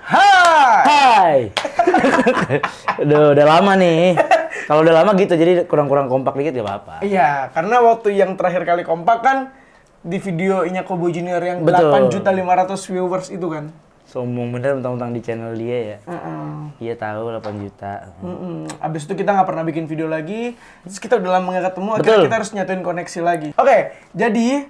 Hai. Udah lama nih. Kalau udah lama gitu, jadi kurang-kurang kompak dikit gak apa-apa. Iya, karena waktu yang terakhir kali kompak kan di videonya Kobo Junior yang 8.500.000 viewers itu kan. Sombong bener mentang-mentang di channel dia ya. Iya tahu 8 juta. Abis itu kita nggak pernah bikin video lagi. Terus kita udah lama nggak ketemu. Akhirnya kita harus nyatuin koneksi lagi. Oke, jadi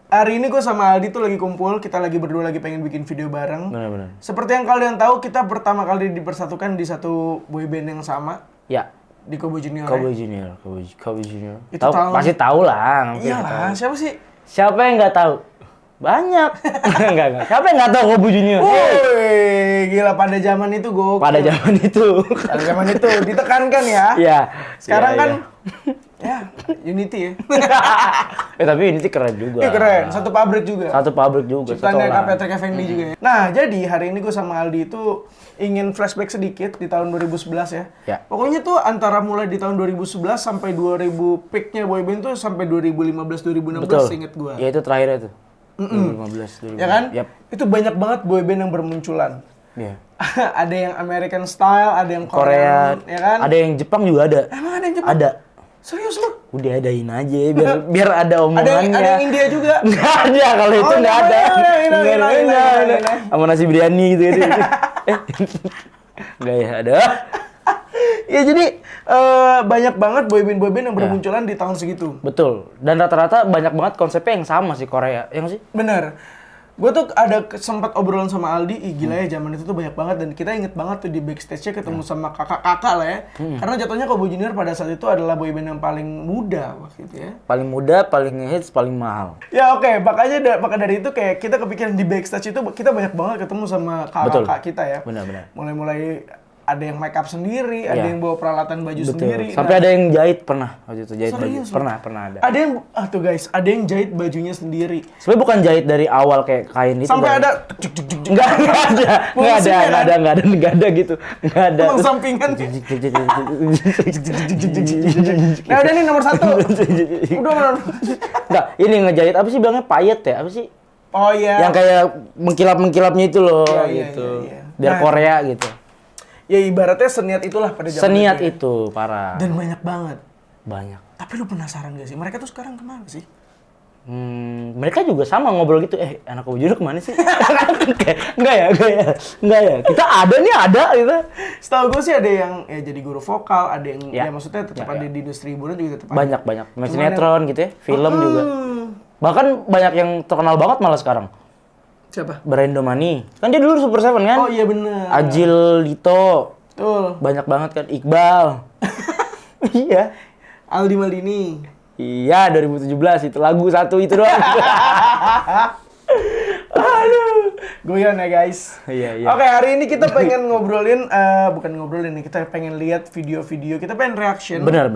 hari ini gue sama Aldi tuh lagi kumpul. Kita lagi berdua lagi pengen bikin video bareng. Benar-benar. Seperti yang kalian tahu, kita pertama kali dipersatukan di satu boyband yang sama. Ya. Di Kobo Junior. Kobo Junior. Kobo Junior. Itu pasti tahu lah. Iya lah. Siapa sih? Siapa yang nggak tahu? Banyak. Enggak. Siapa yang nggak tahu Kobo Junior? Woi, gila pada zaman itu gokil. Pada zaman itu ditekankan ya. Iya. Sekarang kan ya Unity ya. Tapi Unity keren juga. Iya keren, satu pabrik juga. Ciptanya Kak Patrick Effendi juga ya. Nah, jadi hari ini gue sama Aldi itu ingin flashback sedikit di tahun 2011 ya. Pokoknya tuh antara mulai di tahun 2011 sampai 2000 peak-nya boyband tuh sampai 2015 inget gue. Ya itu terakhir itu. 2015. Ya kan? Itu banyak banget boyband yang bermunculan. Iya. Ada yang American style, ada yang Korea, ya kan? Ada yang Jepang juga ada. Emang ada yang Jepang? Ada. Serius lu? Udah adain aja biar ada omongannya. Ada yang India juga? Nggak ada, kalau itu nggak ada. Nggak. Sama nasi biryani gitu. Nggak ya, ada. Ya jadi banyak banget boyband yang bermunculan di tahun segitu. Betul. Dan rata-rata banyak banget konsepnya yang sama sih Korea, yang sih? Bener. Gue tuh ada sempat obrolan sama Aldi, gila ya zaman itu tuh banyak banget dan kita inget banget tuh di backstage-nya ketemu sama kakak-kakak lah ya. Karena jatuhnya Kobo Junior pada saat itu adalah boyband yang paling muda waktu itu ya. Paling muda, paling ngehits, paling mahal. Ya oke, maka dari itu kayak kita kepikiran di backstage itu kita banyak banget ketemu sama kakak-kakak kita ya. Benar-benar. Mulai ada yang make up sendiri, ada yang bawa peralatan baju sendiri. Sampai ada yang jahit pernah waktu itu baju. Pernah ada. Ada yang ada yang jahit bajunya sendiri. Sebenarnya bukan jahit dari awal kayak kain itu. Sampai ada Enggak ada gitu. Enggak ada. Emang sampingan. Nah, udah nih nomor 1. Udah benar. Enggak, ini ngejahit apa sih bilangnya payet ya? Apa sih? Oh iya. Yang kayak mengkilap-mengkilapnya itu loh gitu. Biar Korea gitu. Ya ibaratnya seniat itulah pada zaman seniat itu, parah. Dan banyak banget. Banyak. Tapi lu penasaran gak sih? Mereka tuh sekarang kemana sih? Mereka juga sama ngobrol gitu. Anak Kobo Junior kemana sih? Enggak ya. Kita ada gitu. Setahu gue sih ada yang ya jadi guru vokal, ada yang ya maksudnya tetap ada di industri hiburan juga tetap ada. Banyak. Sinetron gitu ya, film juga. Bahkan banyak yang terkenal banget malah sekarang. Siapa? Brando Mani. Kan dia dulu Super Seven kan? Oh iya bener. Ajil Dito. Betul. Banyak banget kan. Iqbal. Iya. Aldi Maldini. Iya, 2017 itu lagu satu itu doang. Aduh. Goyan ya guys. Iya. Oke, hari ini kita pengen ngobrolin, bukan ngobrolin nih, kita pengen lihat video-video, kita pengen reaction. Benar.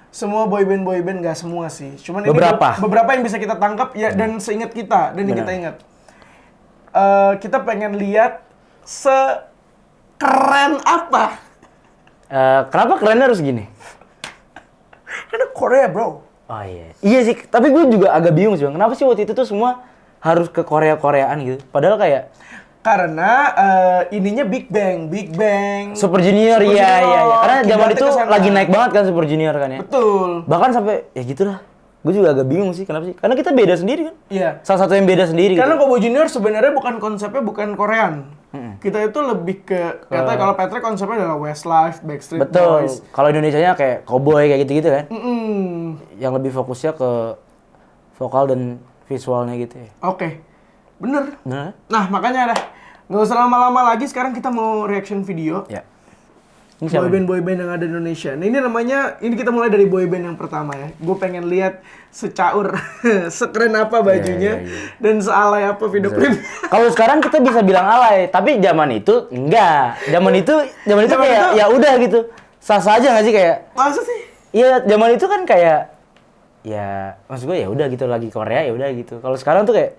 Semua boyband nggak semua sih. Cuman beberapa yang bisa kita tangkap ya dan seingat kita dan yang kita ingat. Kita pengen lihat sekeren apa. Kenapa kerennya harus gini? Karena Korea bro. Oh iya. Iya sih, tapi gue juga agak bingung sih bang. Kenapa sih waktu itu tuh semua harus ke Korea-Koreaan gitu? Padahal kayak karena ininya Big Bang. Super Junior, iya. Karena zaman itu lagi naik banget kan Super Junior kan ya. Betul. Bahkan sampai ya gitulah. Gue juga agak bingung sih kenapa sih? Karena kita beda sendiri kan? Iya. Salah satu yang beda sendiri. Karena Kobo Junior sebenarnya konsepnya bukan Korean. Kita itu lebih ke kalau Patrick konsepnya adalah Westlife, Backstreet Boys. Kalau Indonesianya kayak cowboy kayak gitu-gitu kan? Yang lebih fokusnya ke vokal dan visualnya gitu ya. Oke. Bener. Nah makanya nggak usah lama-lama lagi. Sekarang kita mau reaction video. Ya. Boyband yang ada di Indonesia. Nah ini kita mulai dari boyband yang pertama ya. Gue pengen lihat secaur, sekeren apa bajunya, dan sealay apa video klip. Kalau sekarang kita bisa bilang alay, tapi zaman itu enggak. Zaman itu kayak ya udah gitu. Sah-sah aja nggak sih kayak? Masa sih? Iya, zaman itu kan kayak ya maksud gue ya udah gitu lagi Korea ya udah gitu. Kalau sekarang tuh kayak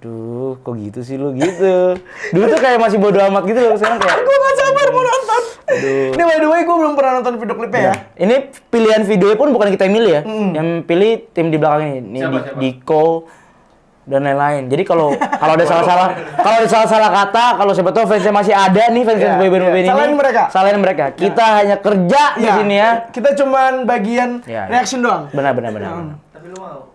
duh, kok gitu sih lu gitu. Dulu tuh kayak masih bodo amat gitu loh, sekarang kayak gue gak sabar mau nonton. Aduh. Ini by the way gue belum pernah nonton video klipnya ya. Ini pilihan videonya pun bukan kita yang milih ya. Yang pilih tim di belakang ini. Ini Siapa? Diko, dan lain-lain. Jadi kalau ada salah kata, kalau siapa tahu fansnya masih ada nih fans boyband ini. Salahin mereka. Kita hanya kerja di sini ya. Kita cuman bagian reaction doang. Benar. Tapi lu mau?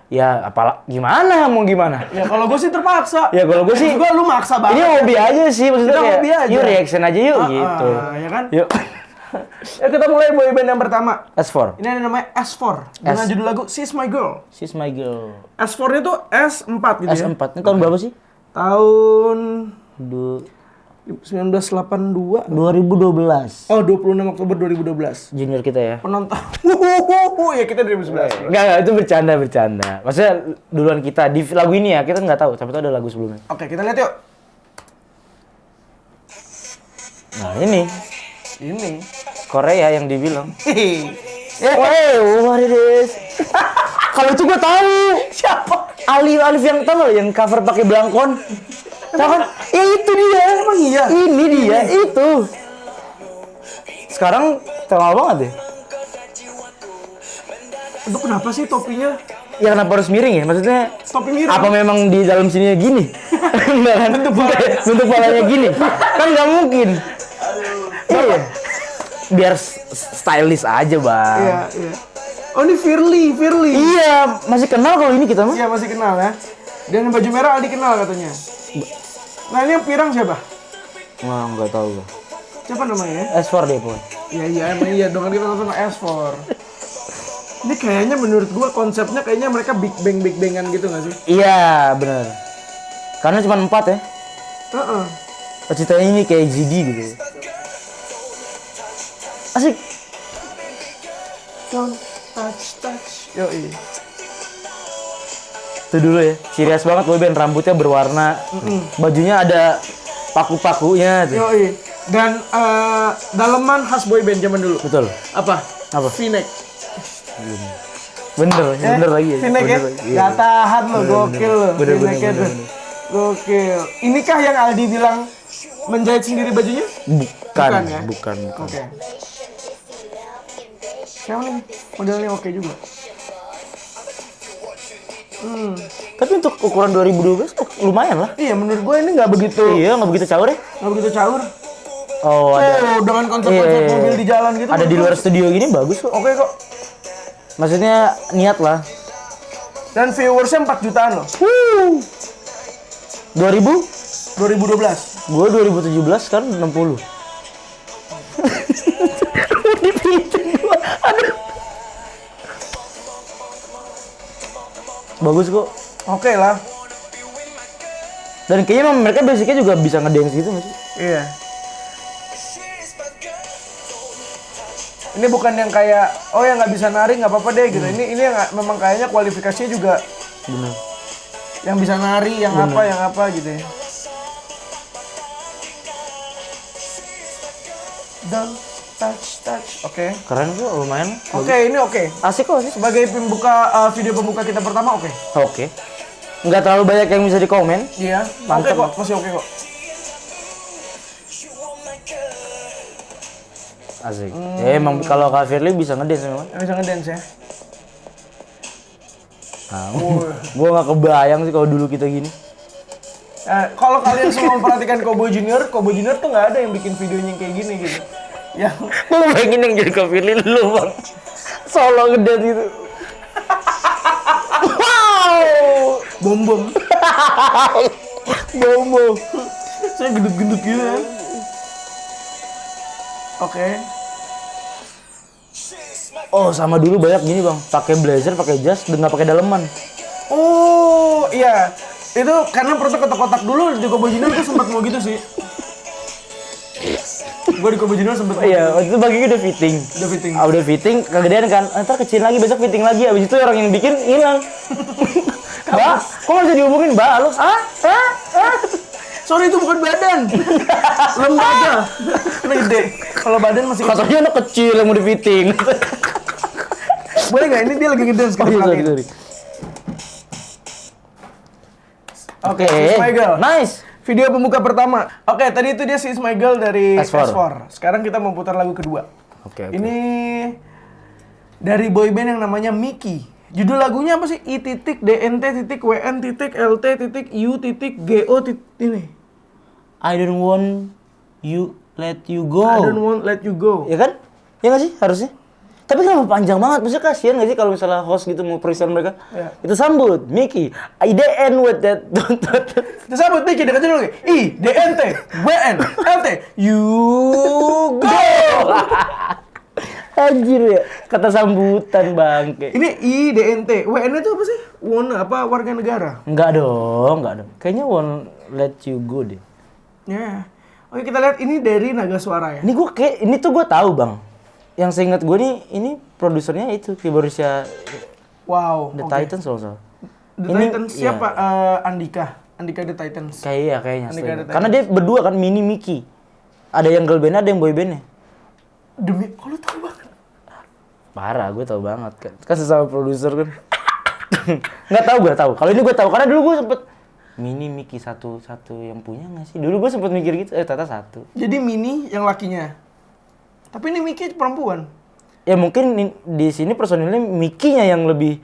Ya gimana mau gimana? Ya kalau gue sih terpaksa. Ya kalau gue sih lu maksa banget. Ini hobi aja sih maksudnya kayak hobi aja. Yuk reaction aja yuk gitu. Ya kan? Yuk. Ya kita mulai boyband yang pertama. S4. Ini ada namanya S4 dengan judul lagu She's My Girl. She's My Girl. S4-nya tuh S4 gitu ya. S4. Ini tahun berapa sih? Tahun 1982. 2012. Oh, 26 Oktober 2012. Junior kita ya. Penonton. Ya kita 2011. Enggak, itu bercanda. Maksudnya duluan kita di lagu ini ya, kita nggak tahu. Tapi itu ada lagu sebelumnya. Oke, kita lihat yuk. Nah, ini Korea yang dibilang. What it is? Kalau itu gue tahu. Siapa? Alif yang tahu yang cover pakai belangkon. Tahu kan? Ya itu dia. Emang iya? Ini dia, itu. Sekarang terkenal banget ya. Itu kenapa sih topinya? Ya kenapa harus miring ya? Maksudnya topi miring. Apa memang di dalam sininya gini? Enggak kan? Bentuk palanya gini. Kan nggak mungkin. Iya. Biar stylish aja, Bang. Iya. Oh, ini Firly. Iya, masih kenal kalau ini kita mah. Iya, masih kenal ya. Dan baju merah Aldi kenal katanya. Nah, ini yang pirang siapa? Wah, nggak tahu gua. Siapa namanya? S4 deh, Pon. Iya, emang iya dong, kita nonton S4. Ini kayaknya menurut gua konsepnya kayaknya mereka big bangan gitu nggak sih? Iya, benar. Karena cuma 4 ya. Ceritanya ini kayak GD gitu. Asik. Don't touch. Yoi. Itu dulu ya. Serius banget boyband, rambutnya berwarna. Bajunya ada paku-pakunya tuh. Yoi. Dan daleman khas boyband zaman dulu. Betul. Apa? V-neck. Bener lagi ya. V-neck ya? Gak tahan lo, gokil lo. V-necknya tuh. Gokil. Inikah yang Aldi bilang menjahit sendiri bajunya? Bukan. Oke. Siapa nih? Modelnya oke juga. Tapi untuk ukuran 2012 lumayan lah. Iya, menurut gue ini nggak begitu. Iya, nggak begitu caur ya? Nggak begitu caur. Oh, ada. Dengan konsep-konsep mobil di jalan gitu. Ada di luar studio gini bagus kok. Oke kok. Maksudnya niat lah. Dan viewersnya 4 jutaan loh. 2012. Gue 2017 kan 60. Dipiting gua. Aduh. Bagus kok. Oke lah. Dan kayaknya mereka basicnya juga bisa ngedance gitu nggak sih? Iya. Ini bukan yang kayak yang nggak bisa nari nggak apa-apa deh gitu. Ini yang memang kayaknya kualifikasinya juga. Benar. Yang bisa nari, yang apa gitu ya. Don't touch. Oke. Keren kok, lumayan. Ini oke. Asik kok sih. Sebagai video pembuka kita pertama Oke. Nggak terlalu banyak yang bisa dikomen. Iya. Mantap kok, masih oke kok. Asik. Ya emang kalau Kak Firly bisa ngedance memang. Bisa ngedance ya. Gua nggak kebayang sih kalau dulu kita gini. Kalau kalian semua memperhatikan Cowboy Junior tuh nggak ada yang bikin videonya kayak gini gitu. Yang Lu pengen yang jadi Kak Firly lu, Bang. Solo ngedance gitu. Wow! Bom. Saya gendut-gendut gitu kan. Oke. Oh, sama dulu banyak gini, Bang. Pakai blazer, pakai jas, dan nggak pakai daleman. Oh, iya. Itu karena perutnya kotak-kotak dulu di Cowboy Junior tuh sempat mau gitu sih. Gue di Cowboy Junior sempet. Iya, waktu itu baginya udah fitting. Udah fitting, kegedean kan. Ntar kecil lagi, besok fitting lagi. Abis itu orang yang bikin hilang. Mbak, kok nggak bisa dihubungin, Mbak? Halo? Sorry, itu bukan badan. Lembaga. Ini gede. Kalau badan masih kecil. Katanya anak kecil yang mau di fitting. Boleh nggak? Ini dia lagi ngedance kan? Sorry. Oke, She's My Girl. Nice. Video pembuka pertama. Oke, tadi itu dia She's My Girl dari S4. Sekarang kita mau putar lagu kedua. Oke. Ini dari boyband yang namanya Mickey. Judul lagunya apa sih? I.DNT.WN.LT.U.GO ini. I don't want you let you go. I don't want let you go. Ya kan? Ya nggak sih harusnya? Tapi kenapa panjang banget? Maksudnya kasihan nggak sih kalau misalnya host gitu mau present mereka? Ya. Itu sambut, Mickey. IDN with that. Kita sambut Mickey, dekat dulu lagi. I.DNT.WN.LT. You go. Anjir ya, kata sambutan bangke. Ini I.DNT. WN itu apa sih? Apa warga negara? Enggak dong. Kayaknya won't let you go deh. Ya. Oke, kita lihat ini dari Naga Suara ya. Ini tuh gue tahu bang. Yang seingat gue nih, ini produsernya itu keyboardisnya Wow. The Titans loh salah. The Titans siapa? Andika The Titans. Kayaknya. Karena dia berdua kan, Mini Mickey. Ada yang girl band, ada yang boy bandnya. Demi, kalau tahu banget. Parah, gue tahu banget kan. Kan sesama produser kan. Nggak tahu gue tahu. Kalau ini gue tahu karena dulu gue sempet Mini Mickey satu yang punya nggak sih? Dulu gue sempet mikir gitu. Ternyata satu. Jadi Mini yang lakinya. Tapi ini Mickey perempuan. Ya mungkin di sini personilnya Mickey-nya yang lebih.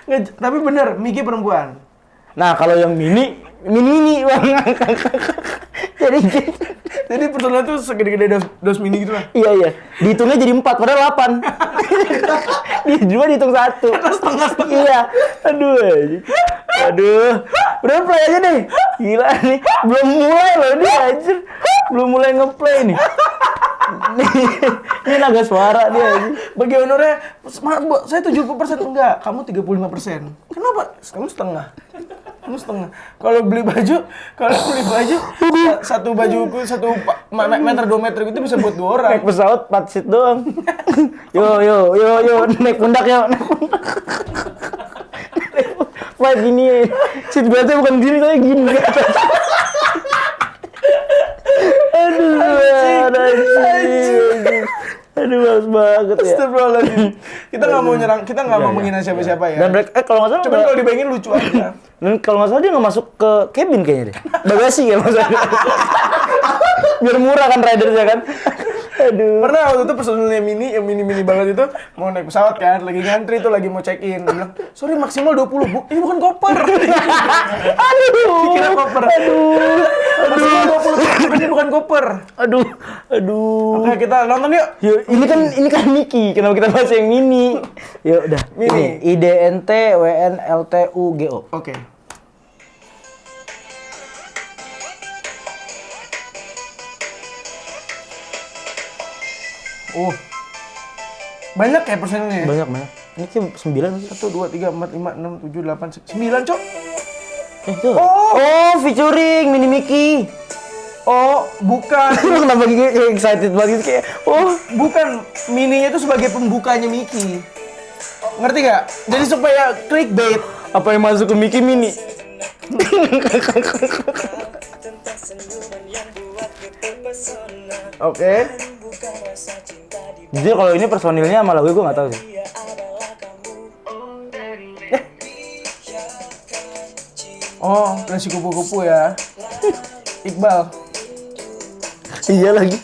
Nggak, tapi bener Mickey perempuan. Nah kalau yang mini bang. Jadi personal tuh segede-gede dos mini gitu lah. Iya. Dihitungnya jadi 4, padahal 8. Dua dihitung 1. Setengah. Iya. Aduh. Udah play aja deh. Gila nih. Belum mulai loh ini anjir. Belum mulai ngeplay nih. Ini Naga Suara dia aja. Bagi honornya, saya 70% enggak, kamu 35%. Kenapa? Kamu setengah. Kalau beli baju, satu bajuku 1 meter 2 meter gitu bisa buat 2 orang. Naik pesawat 4 seat doang. Yo, naik pundak yo. Flight gini, seat beltnya bukan gini, tapi gini. Aduh, males banget ya. Astagfirullahaladzim. Kita nggak mau nyerang, kita nggak mau menghina siapa-siapa ya. Dan kalau nggak salah, cuman kalau dibayangin lucu aja. Dan kalau nggak salah dia nggak masuk ke cabin kayaknya deh. Bagasi ya maksudnya. Biar murah kan ridersnya kan. Aduh. Pernah waktu itu personilnya Mini, yang mini banget itu mau naik pesawat kan, lagi ngantri tuh, lagi mau check in. Dia bilang, sorry maksimal 20, Bu. Ini bukan koper. Aduh. Dikira koper. Maksimal 20, ini bukan koper. Aduh. Oke, kita nonton yuk. Yuk, ini kan Mickey. Kenapa kita bahas yang Mini? Yuk, udah. Mini. Ini IDNT.WN.LT.U.GO. Oke. Banyak ya personilnya ya? Banyak. Ini kayak 9 sih. 1, 2, 3, 4, 5, 6, 7, 8, 9, Cok. Tuh. Oh, featuring Mini Mickey. Oh, bukan. Kenapa kayak excited banget kayak, bukan. Mininya itu sebagai pembukanya Mickey. Ngerti nggak? Jadi supaya clickbait. Apa yang masuk ke Mickey Mini? Oke. Jadi kalau ini personilnya sama lagu gue nggak tahu sih. Oh, nasi kupu-kupu ya. Iqbal. Iya lagi.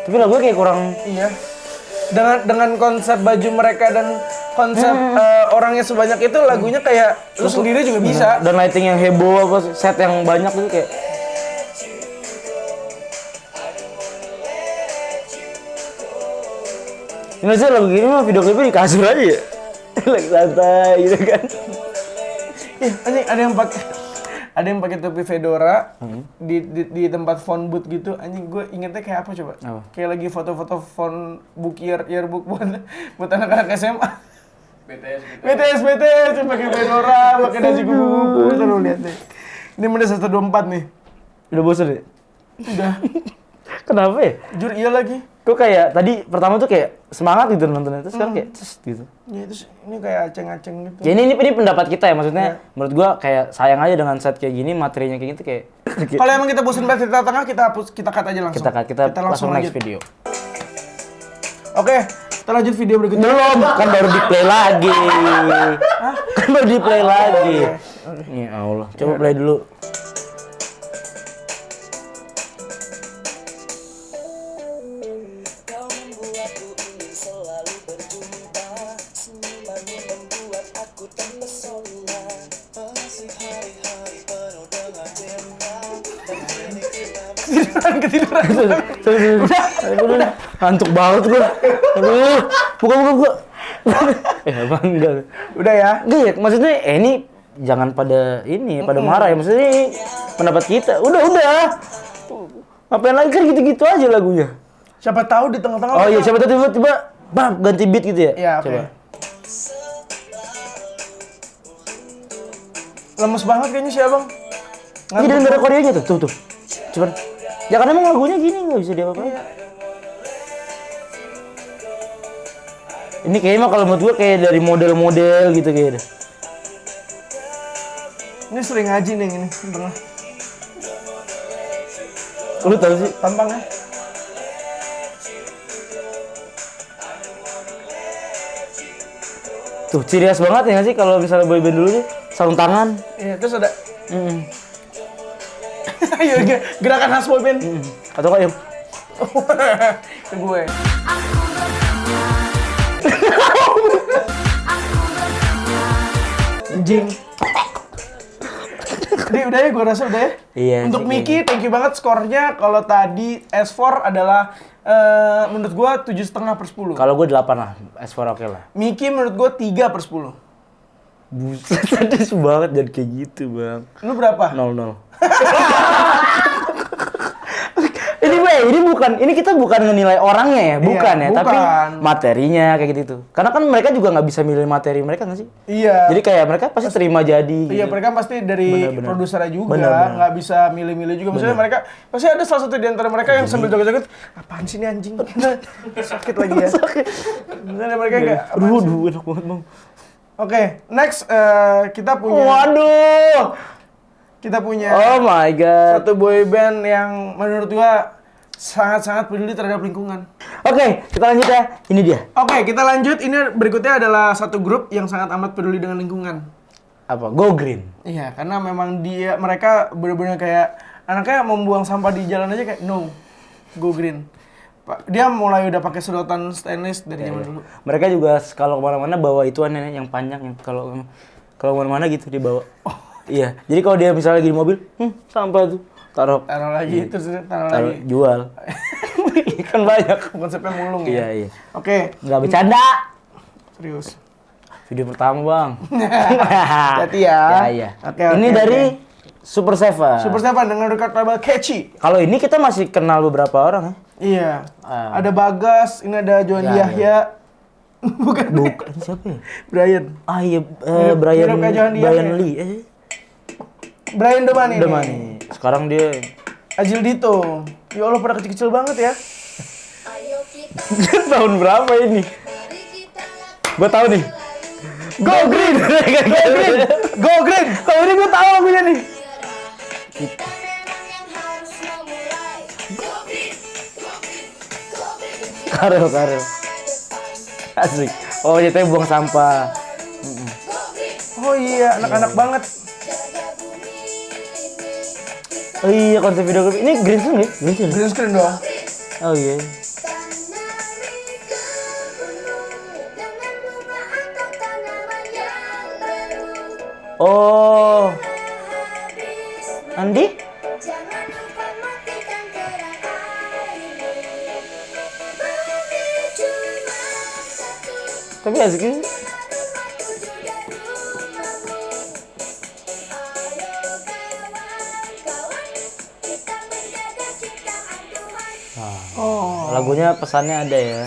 Tapi lagunya kayak kurang. Iya. Dengan konsep baju mereka dan konsep orangnya sebanyak itu, lagunya kayak lu sendiri juga bisa. Dan lighting yang heboh, apa set yang banyak itu kayak. Ini sih lagu gini mah video klipnya di kasur aja ya. Lagi santai gitu kan. Anjing, ada yang pakai topi fedora di tempat phone booth gitu. Anjing, gue ingetnya kayak apa coba? Apa? Kayak lagi foto-foto phone book yearbook buat anak-anak SMA. BTS pakai fedora, pakai nasi kupu-kupu. Lu lihat deh. Ini menit 124 nih. Udah bosan ya? Udah. Kenapa ya? Jujur iya lagi. Kok kayak tadi pertama tuh kayak semangat gitu nontonnya, terus sekarang kayak gitu. Ya itu ini kayak aceng-aceng gitu. Ya ini pendapat kita ya, maksudnya menurut gua kayak sayang aja dengan set kayak gini, materinya kayak gitu kayak. Kalau emang kita bosan banget cerita tengah, kita cut aja langsung. Kita langsung next video. Oke, Kita lanjut video berikutnya. Belum, kan baru di play lagi. Kan baru di play lagi. Ya Allah, coba play dulu. Ketiduran. Ngantuk banget gua. Aduh, buka. Bang, enggak. Udah ya? Enggak ya, maksudnya ini jangan pada marah ya. Maksudnya ini pendapat kita. Udah. Ngapain lagi, kan gitu-gitu aja lagunya. Siapa tahu di tengah-tengah. Oh iya, siapa tahu tiba-tiba bang ganti beat gitu ya? Iya, coba. Lemes banget kayaknya sih abang. Ini dan ada koreonya tuh. Cuman, ya kan emang lagunya gini nggak bisa diapa-apain. Ini kayaknya mah kalau menurut gua kayak dari model-model gitu kayaknya. Ini sering ngaji nih ini, bener. Lu tahu sih tampangnya? Tuh, ciri khas banget ya nggak sih kalau misalnya boyband dulu sih, sarung tangan. Iya, terus ada ayo gerakan khas boyband. Atau kayak ke gue. Anjing. Jadi udah ya, gue rasa udah ya. Iya. Untuk Miki, thank you banget skornya. Kalau tadi S4 adalah menurut gue 7,5/10. Kalau gue 8 lah, S4 oke lah. Miki menurut gue 3/10. Buset, sadis banget jadi kayak gitu bang. Lu berapa? 0. Ini kita bukan ngenilai orangnya ya, bukan ya, tapi materinya kayak gitu. Karena kan mereka juga nggak bisa milih materi mereka nggak sih? Iya. Jadi kayak mereka pasti terima jadi. Iya, gitu. mereka pasti dari produsernya juga, nggak bisa milih-milih juga. Maksudnya mereka pasti ada salah satu di antara mereka yang sambil joget-joget, apaan sih ini anjing? Sakit lagi ya. Sakit. Misalnya mereka nggak. Aduh, enak banget bang. Oke, next kita punya. Waduh. Kita punya. Oh my god. Satu boy band yang menurut gua sangat-sangat peduli terhadap lingkungan. Oke, kita lanjut ya. Ini dia. Oke, kita lanjut. Ini berikutnya adalah satu grup yang sangat amat peduli dengan lingkungan. Apa? Go Green. Iya, karena memang mereka benar-benar kayak anaknya membuang sampah di jalan aja kayak no, Go Green. Dia mulai udah pakai sedotan stainless dari zaman dulu. Mereka juga kalau kemana-mana bawa itu nenek yang panjang yang kalau kemana-mana gitu dia bawa. Oh. Iya, jadi kalau dia misalnya lagi di mobil, sampah tuh. Taruh lagi, terus taruh lagi. Jual. Kan banyak. Konsepnya mulung ya. Iya. Oke. Nggak bercanda. Serius. Video pertama bang. Hati ya. Iya. Ini dari Super Seven. Super Seven dengan record label Catchy. Kalau ini kita masih kenal beberapa orang ya. Iya. Ada Bagas, ini ada Johan Yahya. Bukan. Ini siapa ya? Brian. Iya, Brian Lee. Brian Domani. Sekarang dia Azil Dito. Ya Allah, pada kecil-kecil banget ya. Tahun berapa ini? Gua tahu nih. Go Green. Go Green. Kalau ini gua tahu lagunya nih. Karel. Asik. Oh, jatuhnya buang sampah. Oh iya, anak-anak banget. Oh iya, konsep video klip. Ini green screen ya? Green screen dong. Oh iya. Oh. Andi? Tapi asik sih. Lagunya pesannya ada ya.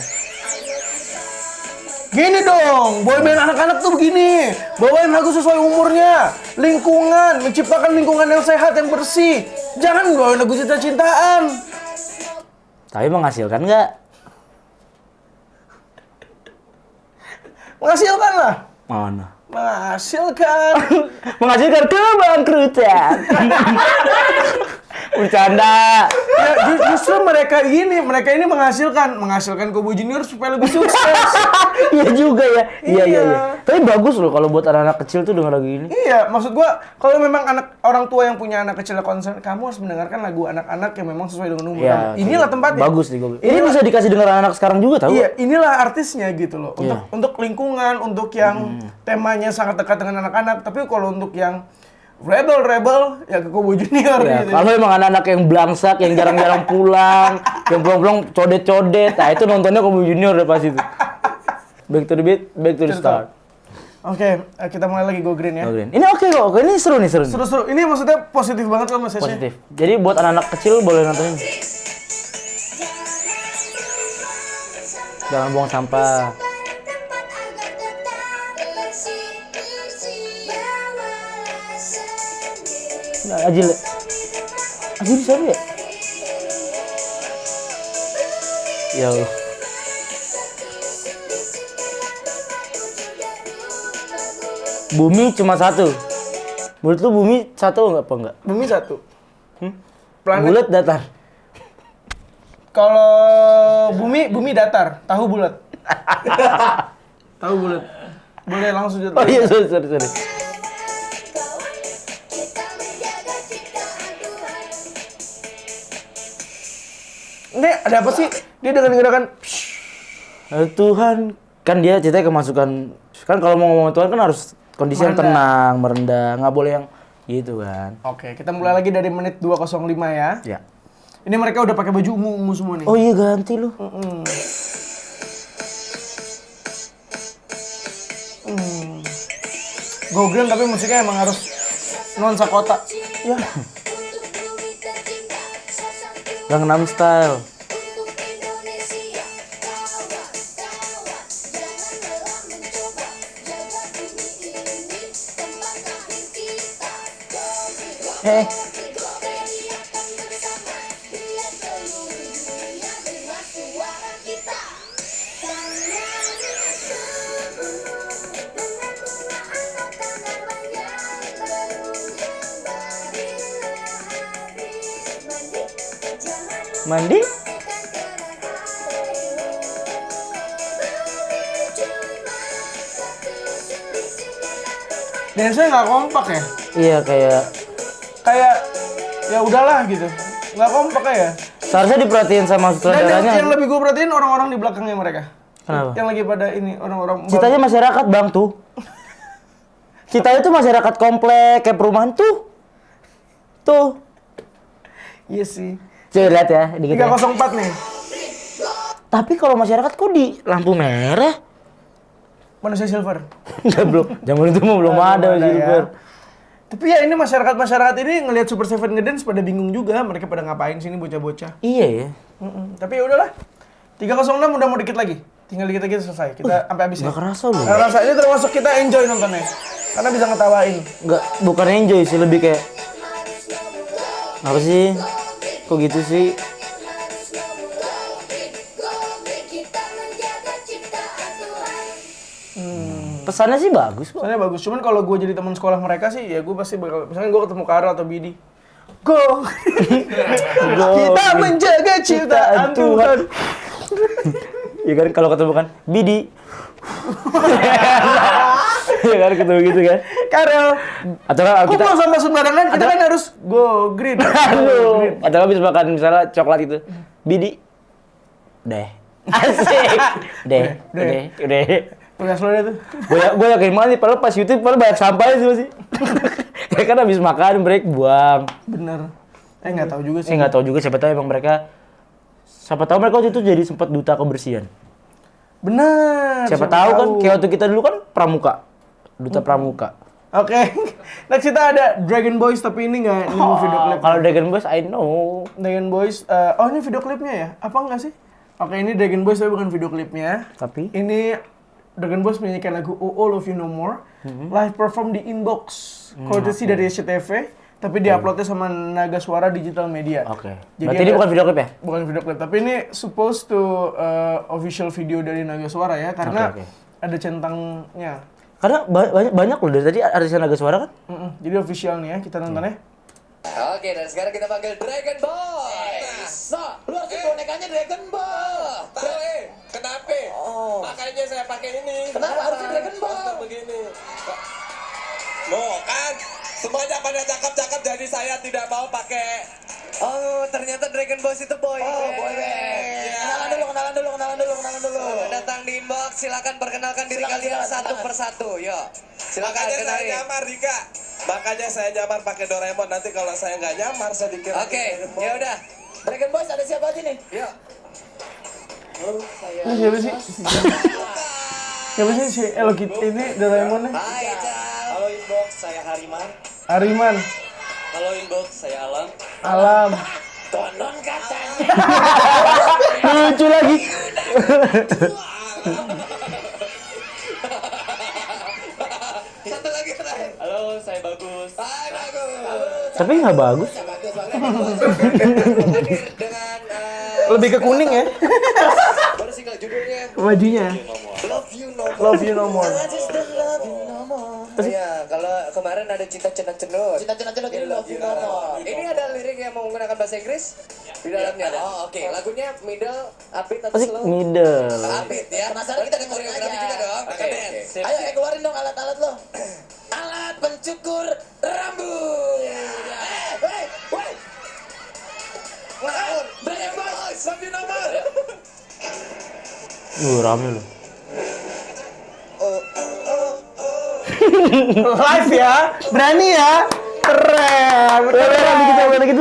Gini dong, boyband anak-anak tuh begini. Bawain lagu sesuai umurnya. Lingkungan, menciptakan lingkungan yang sehat, yang bersih. Jangan bawain lagu cinta-cintaan. Tapi menghasilkan nggak? Menghasilkan lah. Mana? Menghasilkan. Menghasilkan kebangkrutan. Bercanda. Ya, justru mereka ini menghasilkan Kobo Junior supaya lebih sukses. Iya juga ya. Iya. Tapi bagus loh kalau buat anak-anak kecil tuh denger lagu ini. Iya, maksud gua kalau memang orang tua yang punya anak kecil concern, kamu harus mendengarkan lagu anak-anak yang memang sesuai dengan umur kamu. Inilah tempatnya. Bagus nih gue. Ini bisa dikasih denger anak sekarang juga tahu. Iya, inilah artisnya gitu loh. Untuk lingkungan, untuk yang temanya sangat dekat dengan anak-anak. Tapi kalau untuk yang rebel ya ke Kobo Junior gitu. Kalau emang anak-anak yang belangsak, yang jarang-jarang pulang, yang pulang codet-codet, nah itu nontonnya Kobo Junior udah pasti itu. Back to the beat, back to the start. Oke, kita mulai lagi Go Green ya. Go Green. Ini oke kok, ini seru nih. Seru. Ini maksudnya positif banget kan message-nya. Positif. Jadi buat anak-anak kecil boleh nontonin. Jangan buang sampah. Nah, Ajil siapa ya? Ya Allah. Bumi cuma satu. Menurut lu bumi satu apa enggak? Bumi satu. Bulat datar. Kalau bumi datar, tahu bulat. Tahu bulat. Boleh langsung aja. Oh iya, sorry. Ini ada apa sih? Dia dengan gerakan Tuhan, kan dia ceritanya kemasukan. Kan kalau mau ngomong Tuhan kan harus kondisi yang tenang, merendah, nggak boleh yang gitu kan. Oke, kita mulai lagi dari menit 2:05 ya. Ya. Ini mereka udah pakai baju ungu semua nih. Oh iya, ganti lu. Go Green tapi musiknya emang harus nuansa kota. Ya. Gangnam Style. Mandi? Dance-nya nggak kompak ya? Iya, kayak ya udahlah gitu. Nggak kompak ya? seharusnya diperhatiin sama Dan sutradaranya. yang lebih gue perhatiin orang-orang di belakangnya mereka. Kenapa? Yang lagi pada ini orang-orang. Citanya masyarakat bang tuh. Kita itu masyarakat komplek kayak perumahan tuh. Iya sih. Coba lihat ya, dikit ya. 304 nih. Tapi kalau masyarakat kok di lampu merah? Manusia silver. Enggak, belum. Zaman itu mah belum ada silver. Ya. Tapi ya ini masyarakat ini ngelihat Super Seven ngedance pada bingung juga. Mereka pada ngapain sini bocah-bocah. Iya ya. Tapi ya udahlah. 306 udah mau dikit lagi. Tinggal dikit lagi selesai. Kita sampai habis ya. Nggak kerasa loh. Nggak kerasa. Ini termasuk kita enjoy nontonnya. Karena bisa ngetawain. Nggak, bukan enjoy sih, lebih kayak apa sih? Kok gitu sih? Pesannya sih bagus kok. Pesannya bagus. Cuman kalau gue jadi teman sekolah mereka sih, ya gue pasti bakal, misalnya gue ketemu Karel atau Bidi. Go! Kita menjaga ciptaan Tuhan. Ya kan kalau ketemu kan Bidi. Ya kan ketemu gitu kan. Karel. Atau kan kita mau sama sembarangan, kita kan harus go green. Aduh. Atau habis makan misalnya coklat itu. Bidi. Deh. Asik. Deh. Tugas lo deh tuh. Gue yakin banget nih, padahal pas YouTube banyak sampahnya sih masih. Ya kan habis makan break buang. Bener. Nggak tahu juga sih. Nggak tahu juga, siapa tahu emang mereka. Siapa tahu mereka waktu itu jadi sempat duta kebersihan. Bener. Siapa tahu kan, kayak waktu kita dulu kan pramuka. Duta pramuka. Oke. Next kita ada Dragon Boys, tapi ini nggak ini video klip. Kalau Dragon Boys, I know. Dragon Boys, oh ini video klipnya ya? Apa enggak sih? Oke, ini Dragon Boys tapi bukan video klipnya. Tapi? Ini Dragon Boys menyanyikan lagu All of You No More. Live perform di Inbox. Courtesy dari SCTV. Tapi diuploadnya sama Naga Suara Digital Media. Oke. Berarti ini bukan video klip ya? Bukan video klip, tapi ini supposed to official video dari Naga Suara ya. Karena ada centangnya. Karena banyak loh, dari tadi artis Naga Suara kan? Jadi official nih ya, kita nontonnya. Oke, dan sekarang kita panggil Dragon Boy. Nah, lu harus bonekanya Dragon Ball. Kenapa? Makanya saya pakai ini. Kenapa harusnya Dragon Ball? Poster begini. Loh kan, semuanya pada cakep-cakep jadi saya tidak mau pakai. Oh, ternyata Dragon Boys itu boy. Oh, boy band. Kenalan dulu. Selamat datang di inbox, silakan perkenalkan diri kalian satu persatu, yuk. Silakan Makanya saya kenalin. nyamar, Dika. Makanya saya nyamar pakai Doraemon. Nanti kalau saya nggak nyamar, saya dikira. Oke, ya udah. Dragon Boys ada siapa aja nih? Yuk. Ini siapa sih? Siapa sih si Hello Kitty ini Doraemon nih? Hai, Cal. Halo inbox, saya Hariman. Ariman, Halo inbox, saya Alam. Alam. Konon katanya. Lucu lagi. Satu lagi terakhir. Halo, saya Bagus. Hai, bagus. Tapi nggak bagus. Dengan Lebih ke kuning ya baru single judulnya bajunya. Love You No More. Love you no more. I just don't love you no more. Iya, kalau kemarin ada Cinta Cenut. Cita-cita ini Love You No More. Ini ada lirik yang menggunakan bahasa Inggris di dalamnya. Oh, oke. Lagunya middle, upbeat atau Asik slow? middle. Upbeat ya. Penasaran kita Berarti dengerin koreografi aja. juga dong. Oke. Sip, Ayo sip. keluarin dong alat-alat lo. Alat pencukur rambut. Woi. Ngawur. Dragon Boys, Love You No More. Rame loh. Live ya, berani ya, keren. Boleh dikit.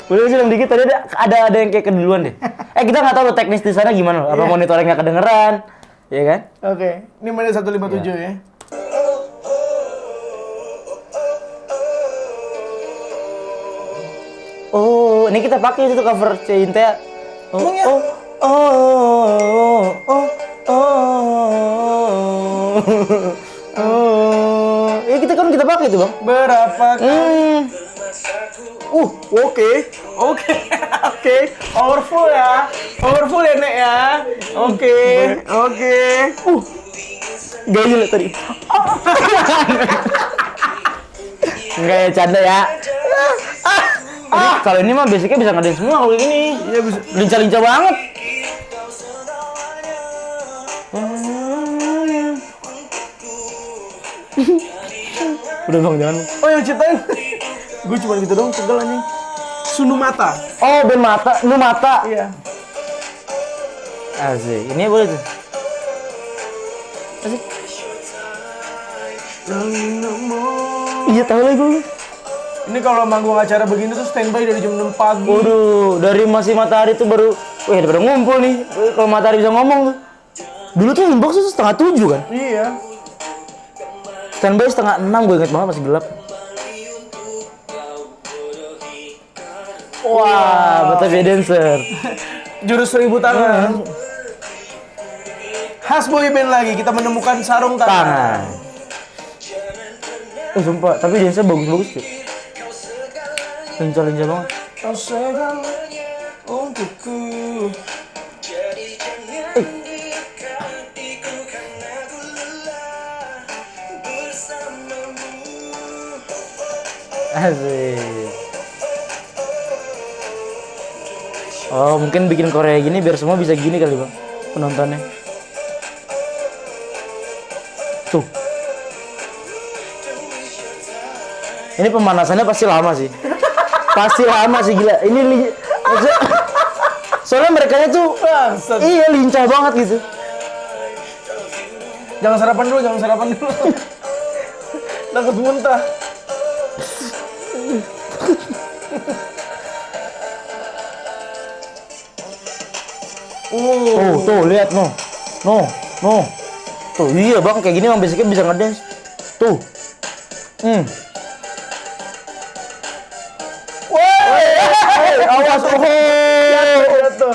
Boleh bilang dikit. Tadi ada yang kayak keduluan deh. Kita nggak tahu loh teknis di sana gimana loh. Apa monitornya nggak kedengeran, ya kan? Oke, ini menit 157 ya. Oh, ini kita pakai itu cover Cinta. Emang ya? Ya kita pakai itu, Bang. Berapa kali? Oke. Powerful ya, Nek ya. Oke. Gayul tadi. Enggak ya, canda ya. Jadi kalau ini mah basicnya bisa ngadain semua kalau kayak gini. Iya bisa. Lincah-lincah banget. Udah Bang, jangan. Oh yang ceritain. Gue cuma gitu dong, tegel anjing. Sunu Mata. Oh, band Mata, Nu Mata. Iya. Asik. Ini boleh tuh. Asik. Iya tahu lagi gue. Ini kalau manggung acara begini tuh standby dari jam 6 pagi. Waduh, dari masih matahari tuh baru, udah ngumpul nih. Kalau matahari bisa ngomong tuh. Dulu tuh inbox tuh 6:30 kan? Iya. Standby 5:30, gue inget banget masih gelap. Wah, Batavia Dancer. Jurus 1000 tangan. Khas boy band lagi, kita menemukan sarung tangan. Sumpah, tapi dancer bagus-bagus tuh. Lincah-lincah banget. Kau segalanya untukku. Asik. Oh, mungkin bikin Korea gini biar semua bisa gini kali, Bang. Penontonnya. Tuh. Ini pemanasannya pasti lama sih. Pasti lama sih, gila. Ini maksudnya, soalnya mereka tuh iya lincah banget gitu. Jangan sarapan dulu. Takut muntah. Oh, tuh lihat no. Tuh iya Bang, kayak gini Bang basicnya bisa ngedance. Tuh. Awas, Jatuh.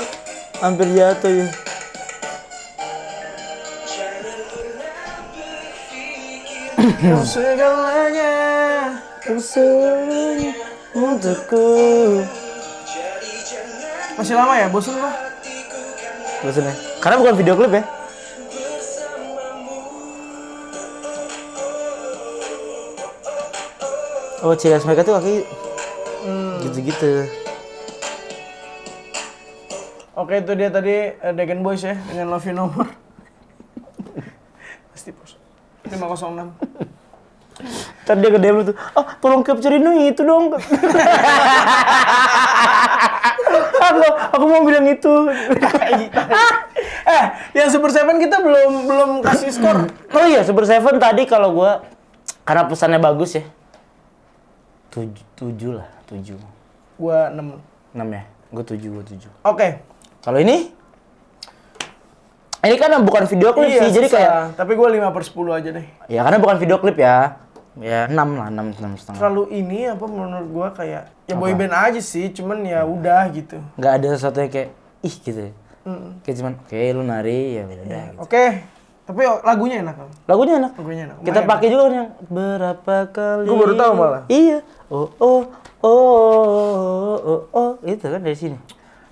hampir jatuh ya. Kau segalanya. Untukku. Masih lama ya, bosan lah. Bosan ya? Karena bukan video klip ya. Oh, ciri khas mereka tuh kaki Gitu-gitu. Oke, itu dia tadi Dragon Boys ya dengan Love You No More. Pasti pos. 506. Tadi dia ke DM lu tuh, tolong capturein dong itu dong. aku mau bilang itu. Yang Super Seven kita belum kasih skor. Oh iya, Super Seven tadi kalau gua karena pesannya bagus ya. 7 lah, 7. Gua 6. 6 ya? Gua 7. Oke. Kalau ini kan bukan video klip sih, jadi kayak tapi gua 5/10 aja deh. ya karena bukan video klip ya. Ya 6 lah, 6,5. Terlalu ini apa menurut gua kayak ya boyband aja sih, cuman ya udah gitu. Nggak ada sesuatu yang kayak ih gitu. Kayak cuman oke lu nari ya udah gitu. Oke. Tapi lagunya enak kan? Lagunya enak. Lagunya enak. Kita pakai juga kan yang berapa kali. Gua baru tahu malah. Iya. Itu kan dari sini.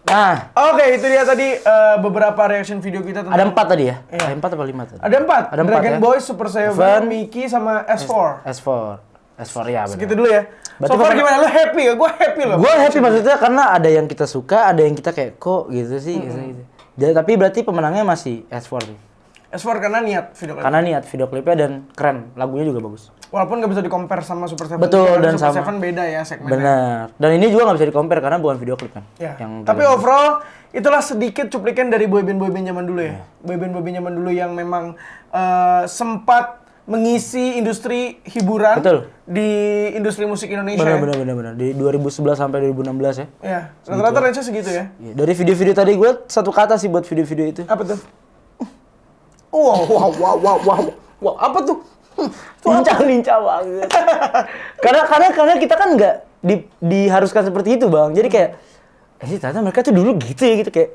Nah, Oke, itu dia tadi beberapa reaction video kita tentang... ada 4 tadi ya? Iya. Ada 4 apa 5 tadi? Ada 4. Ada 4 Dragon ya? Boys, Super Seven, Mickey, sama S4. S4 ya benar. Segitu dulu ya. Berarti So far gimana? Lu happy ya? Gue happy loh. Gue happy maksudnya karena ada yang kita suka, ada yang kita kayak kok gitu sih. Gitu. Jadi, tapi berarti pemenangnya masih S4 sih. S4 karena niat video klip. Karena niat video klipnya dan keren, lagunya juga bagus. Walaupun nggak bisa di-compare sama Super Seven. Betul, dan Super sama- Seven beda ya segmennya. Benar. Dan ini juga nggak bisa di-compare karena bukan video klip kan. Ya. Yang Tapi dalam- overall itulah sedikit cuplikan dari boyband zaman dulu ya. Boyband zaman dulu yang memang sempat mengisi industri hiburan Betul. di industri musik Indonesia. ya. Benar. Di 2011 sampai 2016 ya. Ya, rata-rata range segitu ya. Iya, dari video-video tadi gue satu kata sih buat video-video itu. Apa tuh? Wow, apa tuh? Lincah banget. karena kita kan nggak diharuskan seperti itu bang. Jadi kayak, ternyata mereka tuh dulu gitu ya gitu kayak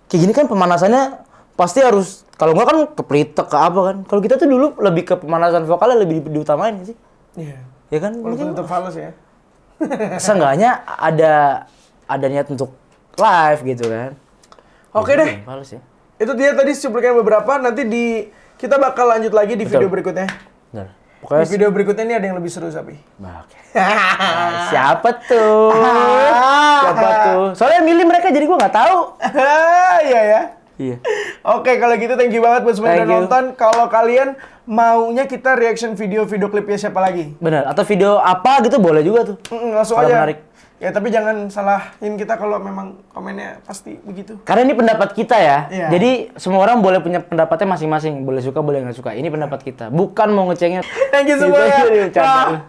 gini kan pemanasannya pasti harus kalau nggak kan kepelitek ke apa kan. Kalau kita tuh dulu lebih ke pemanasan vokalnya lebih diutamain sih. Iya. Ya kan? Walaupun tetap fals ya. Seenggaknya ada niat untuk live gitu kan. Oke deh. Males ya. Itu dia tadi cuplikan beberapa. Nanti kita bakal lanjut lagi di video berikutnya. Benar. Di Pokoknya video berikutnya ini ada yang lebih seru, Sapi. Oke. Siapa tuh? Siapa tuh? Soalnya milih mereka jadi gua nggak tahu. Iya ya. Iya. Oke, kalau gitu thank you banget buat semua yang Thank udah you. nonton. Kalau kalian maunya kita reaction video klipnya siapa lagi? Benar. Atau video apa gitu boleh juga tuh. Langsung Kalau aja. menarik. Ya, tapi jangan salahin kita kalau memang komennya pasti begitu. Karena ini pendapat kita ya. Iya. Jadi semua orang boleh punya pendapatnya masing-masing. Boleh suka, boleh nggak suka. Ini pendapat kita. Bukan mau ngecengin. Thank you Gitu semua aja ya. deh, bercanda. Wah.